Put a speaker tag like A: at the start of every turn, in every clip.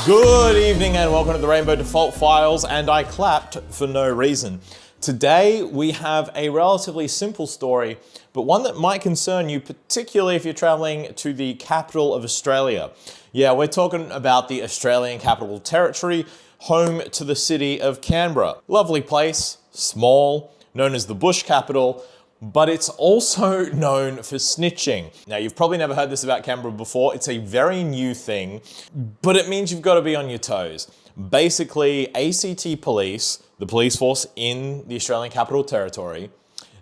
A: Good evening and welcome to the Rainbow Default Files, and I clapped for no reason. Today we have a relatively simple story, but one that might concern you, particularly if you're traveling to the capital of Australia. Yeah, we're talking about the Australian Capital Territory, home to the city of Canberra. Lovely place, small, known as the Bush capital, but it's also known for snitching. Now, you've probably never heard this about Canberra before. It's a very new thing, but it means you've got to be on your toes. Basically, ACT Police, the police force in the Australian Capital Territory,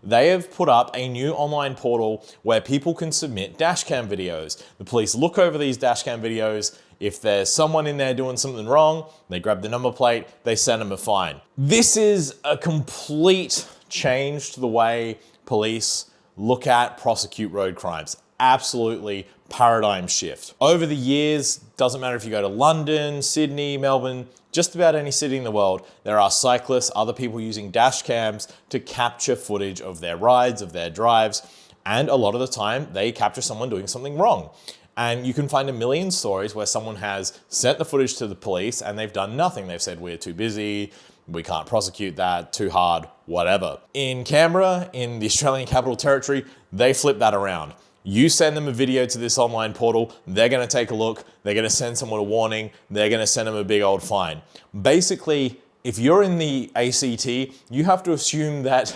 A: they have put up a new online portal where people can submit dashcam videos. The police look over these dashcam videos. If there's someone in there doing something wrong, they grab the number plate, they send them a fine. This is a complete change to the way police look at, prosecute road crimes. Absolutely paradigm shift. Over the years, doesn't matter if you go to London, Sydney, Melbourne, just about any city in the world, there are cyclists, other people using dash cams to capture footage of their rides, of their drives, and a lot of the time they capture someone doing something wrong. And you can find a million stories where someone has sent the footage to the police and they've done nothing. They've said, we're too busy, we can't prosecute that, too hard, whatever. In Canberra, in the Australian Capital Territory, they flip that around. You send them a video to this online portal, they're gonna take a look, they're gonna send someone a warning, they're gonna send them a big old fine. Basically, if you're in the ACT, you have to assume that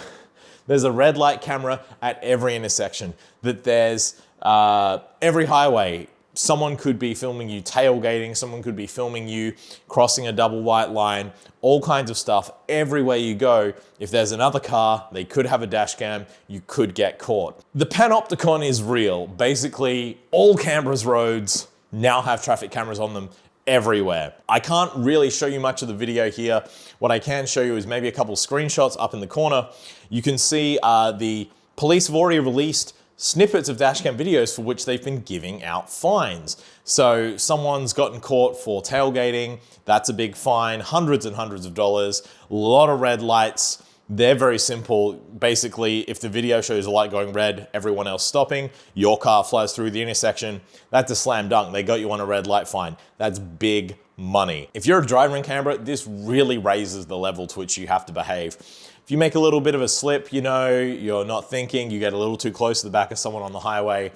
A: there's a red light camera at every intersection, that there's every highway. Someone could be filming you tailgating, someone could be filming you crossing a double white line, all kinds of stuff. Everywhere you go, if there's another car, they could have a dash cam, you could get caught. The panopticon is real. Basically, all Canberra's roads now have traffic cameras on them everywhere. I can't really show you much of the video here. What I can show you is maybe a couple screenshots up in the corner. You can see the police have already released snippets of dashcam videos for which they've been giving out fines. So someone's gotten caught for tailgating, that's a big fine, hundreds and hundreds of dollars, a lot of red lights. They're very simple. Basically, if the video shows a light going red, everyone else stopping, your car flies through the intersection, that's a slam dunk. They got you on a red light fine. That's big money. If you're a driver in Canberra, this really raises the level to which you have to behave. If you make a little bit of a slip, you know, you're not thinking, you get a little too close to the back of someone on the highway,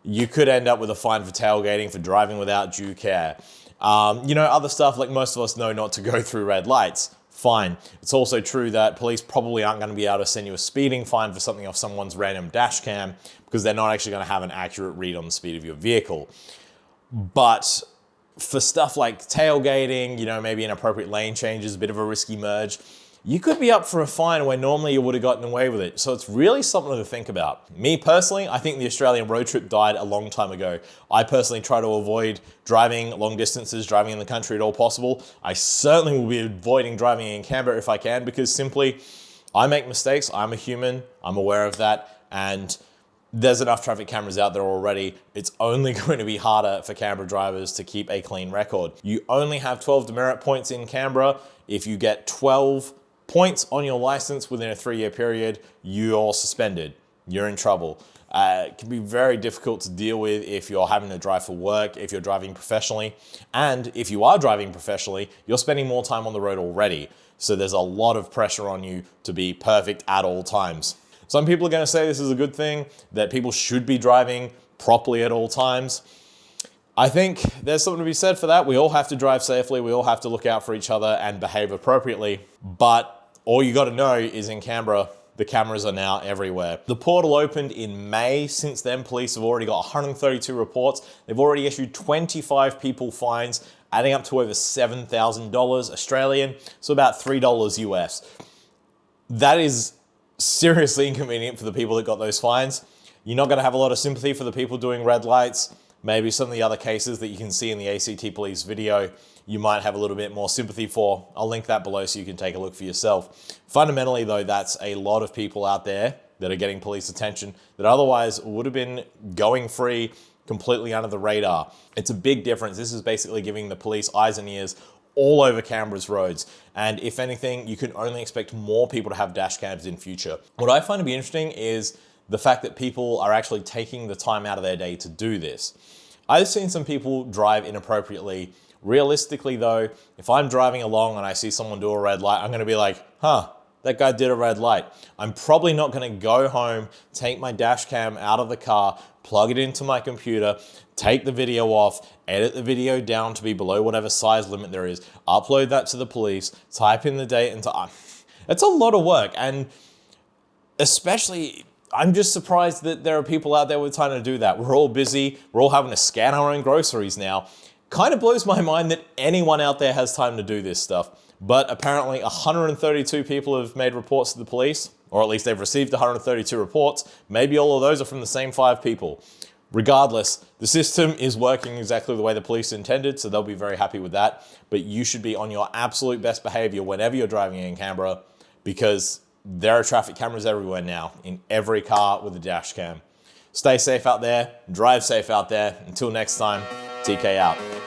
A: you could end up with a fine for tailgating, for driving without due care. You know, other stuff like most of us know not to go through red lights. Fine. It's also true that police probably aren't going to be able to send you a speeding fine for something off someone's random dash cam because they're not actually going to have an accurate read on the speed of your vehicle. But for stuff like tailgating, you know, maybe inappropriate lane changes, a bit of a risky merge, you could be up for a fine where normally you would have gotten away with it. So it's really something to think about. Me personally, I think the Australian road trip died a long time ago. I personally try to avoid driving long distances, driving in the country at all possible. I certainly will be avoiding driving in Canberra if I can, because simply I make mistakes. I'm a human. I'm aware of that. And there's enough traffic cameras out there already. It's only going to be harder for Canberra drivers to keep a clean record. You only have 12 demerit points in Canberra. If you get 12 points on your license within a 3-year period, you're suspended. You're in trouble. It can be very difficult to deal with if you're having to drive for work, if you're driving professionally. And if you are driving professionally, you're spending more time on the road already. So there's a lot of pressure on you to be perfect at all times. Some people are going to say this is a good thing, that people should be driving properly at all times. I think there's something to be said for that. We all have to drive safely. We all have to look out for each other and behave appropriately. But all you got to know is in Canberra, the cameras are now everywhere. The portal opened in May. Since then, police have already got 132 reports. They've already issued 25 people fines, adding up to over $7,000 Australian, so about $3 US. That is seriously inconvenient for the people that got those fines. You're not going to have a lot of sympathy for the people doing red lights. Maybe some of the other cases that you can see in the ACT Police video, you might have a little bit more sympathy for. I'll link that below so you can take a look for yourself. Fundamentally though, that's a lot of people out there that are getting police attention that otherwise would have been going free, completely under the radar. It's a big difference. This is basically giving the police eyes and ears all over Canberra's roads. And if anything, you can only expect more people to have dash cams in future. What I find to be interesting is the fact that people are actually taking the time out of their day to do this. I've seen some people drive inappropriately Realistically though, if I'm driving along and I see someone do a red light, I'm gonna be like, huh, that guy did a red light. I'm probably not gonna go home, take my dash cam out of the car, plug it into my computer, take the video off, edit the video down to be below whatever size limit there is, upload that to the police, type in the date into... It's a lot of work, and especially, I'm just surprised that there are people out there with time to do that. We're all busy, we're all having to scan our own groceries now. Kind of blows my mind that anyone out there has time to do this stuff. But apparently 132 people have made reports to the police, or at least they've received 132 reports. Maybe all of those are from the same 5 people. Regardless, the system is working exactly the way the police intended, so they'll be very happy with that. But you should be on your absolute best behavior whenever you're driving in Canberra, because there are traffic cameras everywhere now, in every car with a dash cam. Stay safe out there, drive safe out there. Until next time, TK out.